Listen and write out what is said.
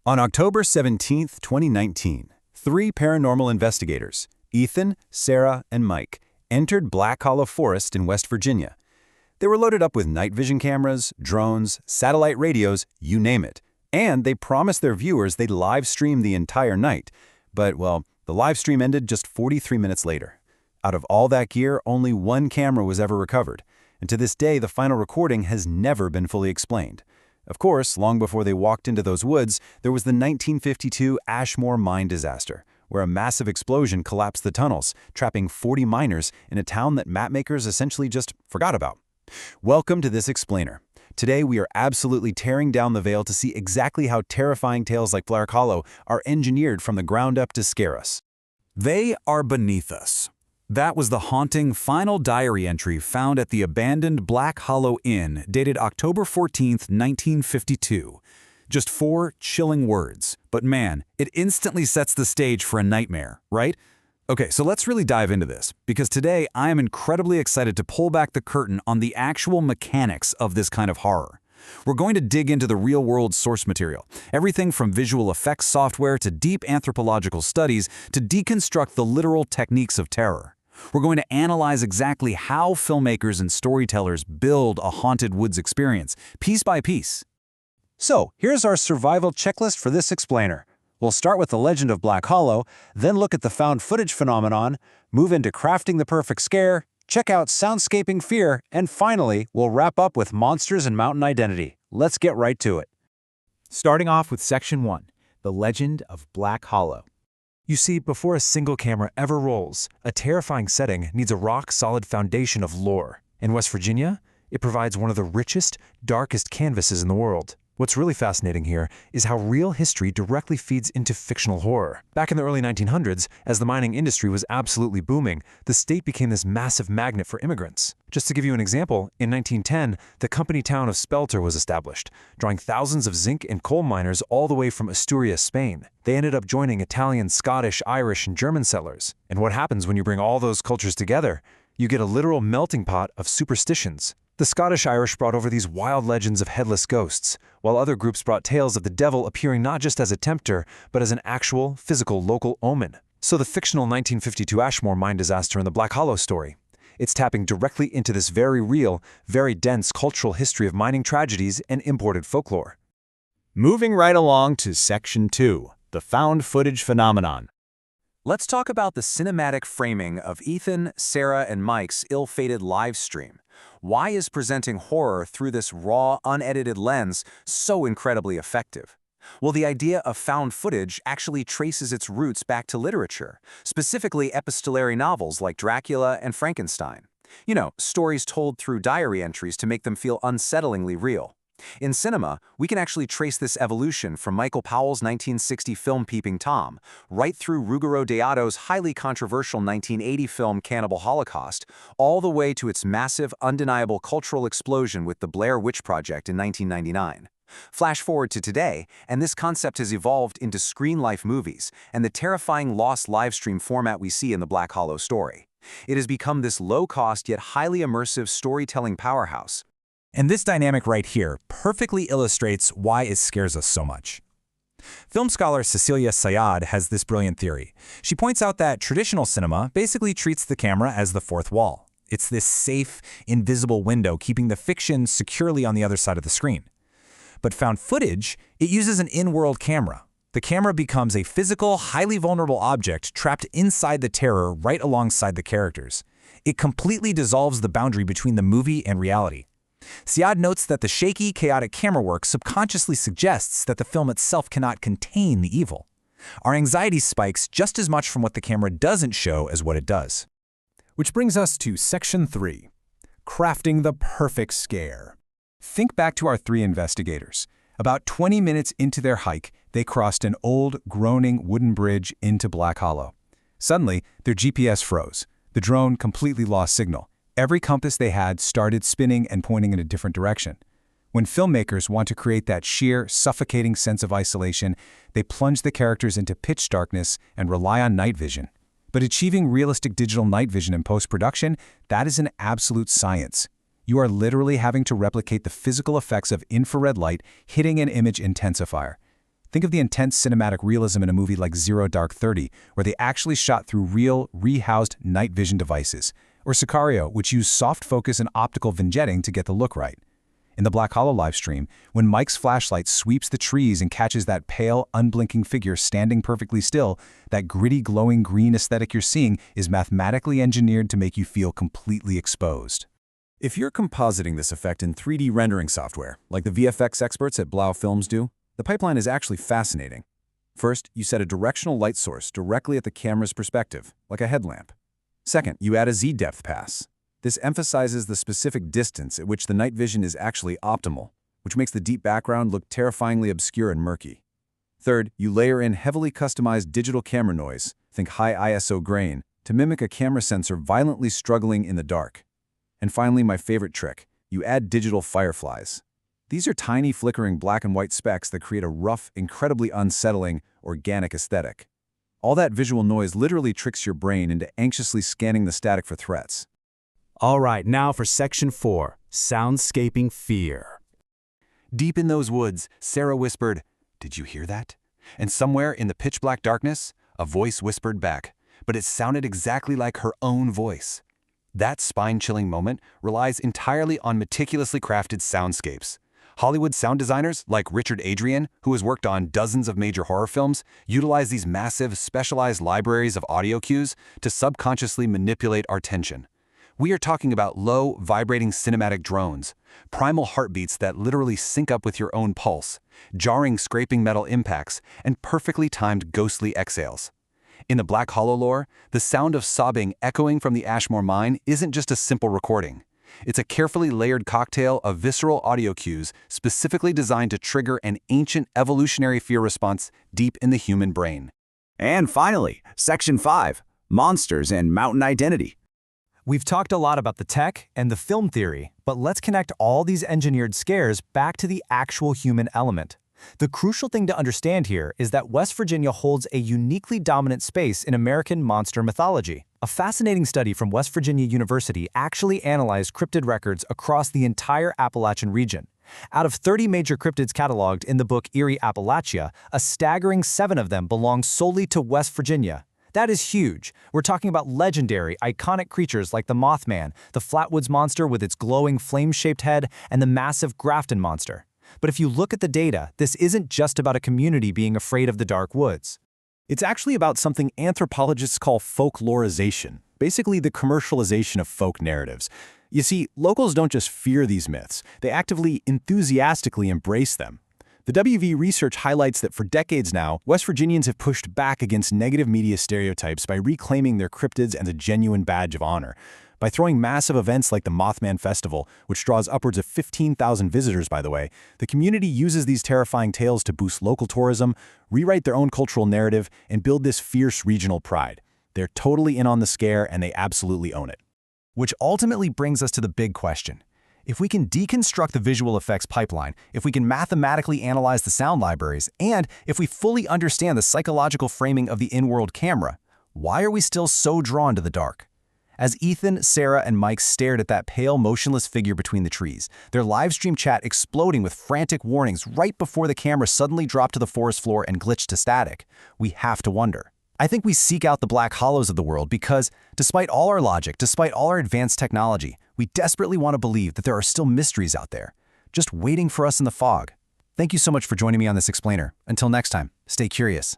On October 17, 2019, three paranormal investigators, Ethan, Sarah, and Mike, entered Black Hollow Forest in West Virginia. They were loaded up with night vision cameras, drones, satellite radios, you name it. And they promised their viewers they'd live stream the entire night. But, well, the live stream ended just 43 minutes later. Out of all that gear, only one camera was ever recovered. And to this day, the final recording has never been fully explained. Of course, long before they walked into those woods, there was the 1952 Ashmore mine disaster, where a massive explosion collapsed the tunnels, trapping 40 miners in a town that mapmakers essentially just forgot about. Welcome to this explainer. Today, we are absolutely tearing down the veil to see exactly how terrifying tales like Black Hollow are engineered from the ground up to scare us. They are beneath us. That was the haunting final diary entry found at the abandoned Black Hollow Inn, dated October 14, 1952. Just 4 chilling words, but man, it instantly sets the stage for a nightmare, right? Okay, so let's really dive into this, because today I am incredibly excited to pull back the curtain on the actual mechanics of this kind of horror. We're going to dig into the real-world source material, everything from visual effects software to deep anthropological studies to deconstruct the literal techniques of terror. We're going to analyze exactly how filmmakers and storytellers build a haunted woods experience, piece by piece. So, here's our survival checklist for this explainer. We'll start with the legend of Black Hollow, then look at the found footage phenomenon, move into crafting the perfect scare, check out soundscaping fear, and finally, we'll wrap up with monsters and mountain identity. Let's get right to it. Starting off with Section 1, the legend of Black Hollow. You see, before a single camera ever rolls, a terrifying setting needs a rock-solid foundation of lore. In West Virginia, it provides one of the richest, darkest canvases in the world. What's really fascinating here is how real history directly feeds into fictional horror. Back in the early 1900s, as the mining industry was absolutely booming, the state became this massive magnet for immigrants. Just to give you an example, in 1910, the company town of Spelter was established, drawing thousands of zinc and coal miners all the way from Asturias, Spain. They ended up joining Italian, Scottish, Irish, and German settlers. And what happens when you bring all those cultures together? You get a literal melting pot of superstitions. The Scottish-Irish brought over these wild legends of headless ghosts, while other groups brought tales of the devil appearing not just as a tempter, but as an actual, physical local omen. So the fictional 1952 Ashmore mine disaster in the Black Hollow story, it's tapping directly into this very real, very dense cultural history of mining tragedies and imported folklore. Moving right along to Section 2, the found footage phenomenon. Let's talk about the cinematic framing of Ethan, Sarah, and Mike's ill-fated live stream. Why is presenting horror through this raw, unedited lens so incredibly effective? Well, the idea of found footage actually traces its roots back to literature, specifically epistolary novels like Dracula and Frankenstein. You know, stories told through diary entries to make them feel unsettlingly real. In cinema, we can actually trace this evolution from Michael Powell's 1960 film Peeping Tom, right through Ruggero Deodato's highly controversial 1980 film Cannibal Holocaust, all the way to its massive, undeniable cultural explosion with the Blair Witch Project in 1999. Flash forward to today, and this concept has evolved into screen-life movies and the terrifying lost livestream format we see in the Black Hollow story. It has become this low-cost yet highly immersive storytelling powerhouse. And this dynamic right here perfectly illustrates why it scares us so much. Film scholar Cecilia Sayad has this brilliant theory. She points out that traditional cinema basically treats the camera as the fourth wall. It's this safe, invisible window keeping the fiction securely on the other side of the screen. But found footage, it uses an in-world camera. The camera becomes a physical, highly vulnerable object trapped inside the terror right alongside the characters. It completely dissolves the boundary between the movie and reality. Siad notes that the shaky, chaotic camera work subconsciously suggests that the film itself cannot contain the evil. Our anxiety spikes just as much from what the camera doesn't show as what it does. Which brings us to Section 3, crafting the perfect scare. Think back to our three investigators. About 20 minutes into their hike, they crossed an old, groaning wooden bridge into Black Hollow. Suddenly, their GPS froze. The drone completely lost signal. Every compass they had started spinning and pointing in a different direction. When filmmakers want to create that sheer, suffocating sense of isolation, they plunge the characters into pitch darkness and rely on night vision. But achieving realistic digital night vision in post-production, that is an absolute science. You are literally having to replicate the physical effects of infrared light hitting an image intensifier. Think of the intense cinematic realism in a movie like Zero Dark 30, where they actually shot through real, rehoused night vision devices, or Sicario, which used soft focus and optical vignetting to get the look right. In the Black Hollow livestream, when Mike's flashlight sweeps the trees and catches that pale, unblinking figure standing perfectly still, that gritty, glowing green aesthetic you're seeing is mathematically engineered to make you feel completely exposed. If you're compositing this effect in 3D rendering software, like the VFX experts at Blau Films do, the pipeline is actually fascinating. First, you set a directional light source directly at the camera's perspective, like a headlamp. Second, you add a Z-depth pass. This emphasizes the specific distance at which the night vision is actually optimal, which makes the deep background look terrifyingly obscure and murky. Third, you layer in heavily customized digital camera noise, think high ISO grain, to mimic a camera sensor violently struggling in the dark. And finally, my favorite trick, you add digital fireflies. These are tiny flickering black and white specks that create a rough, incredibly unsettling, organic aesthetic. All that visual noise literally tricks your brain into anxiously scanning the static for threats. All right, now for Section 4, Soundscaping Fear. Deep in those woods, Sarah whispered, "Did you hear that?" And somewhere in the pitch-black darkness, a voice whispered back, but it sounded exactly like her own voice. That spine-chilling moment relies entirely on meticulously crafted soundscapes. Hollywood sound designers, like Richard Adrian, who has worked on dozens of major horror films, utilize these massive, specialized libraries of audio cues to subconsciously manipulate our tension. We are talking about low, vibrating cinematic drones, primal heartbeats that literally sync up with your own pulse, jarring scraping metal impacts, and perfectly timed ghostly exhales. In the Black Hollow lore, the sound of sobbing echoing from the Ashmore mine isn't just a simple recording. It's a carefully layered cocktail of visceral audio cues specifically designed to trigger an ancient evolutionary fear response deep in the human brain. And finally, Section 5, Monsters and Mountain Identity. We've talked a lot about the tech and the film theory, but let's connect all these engineered scares back to the actual human element. The crucial thing to understand here is that West Virginia holds a uniquely dominant space in American monster mythology. A fascinating study from West Virginia University actually analyzed cryptid records across the entire Appalachian region. Out of 30 major cryptids cataloged in the book Eerie Appalachia, a staggering 7 of them belong solely to West Virginia. That is huge. We're talking about legendary, iconic creatures like the Mothman, the Flatwoods Monster with its glowing flame-shaped head, and the massive Grafton Monster. But if you look at the data, this isn't just about a community being afraid of the dark woods. It's actually about something anthropologists call folklorization, basically the commercialization of folk narratives. You see, locals don't just fear these myths, they actively, enthusiastically embrace them. The WV research highlights that for decades now, West Virginians have pushed back against negative media stereotypes by reclaiming their cryptids as a genuine badge of honor. By throwing massive events like the Mothman Festival, which draws upwards of 15,000 visitors, by the way, the community uses these terrifying tales to boost local tourism, rewrite their own cultural narrative, and build this fierce regional pride. They're totally in on the scare, and they absolutely own it. Which ultimately brings us to the big question. If we can deconstruct the visual effects pipeline, if we can mathematically analyze the sound libraries, and if we fully understand the psychological framing of the in-world camera, why are we still so drawn to the dark? As Ethan, Sarah, and Mike stared at that pale, motionless figure between the trees, their livestream chat exploding with frantic warnings right before the camera suddenly dropped to the forest floor and glitched to static, we have to wonder. I think we seek out the Black Hollows of the world because, despite all our logic, despite all our advanced technology, we desperately want to believe that there are still mysteries out there, just waiting for us in the fog. Thank you so much for joining me on this explainer. Until next time, stay curious.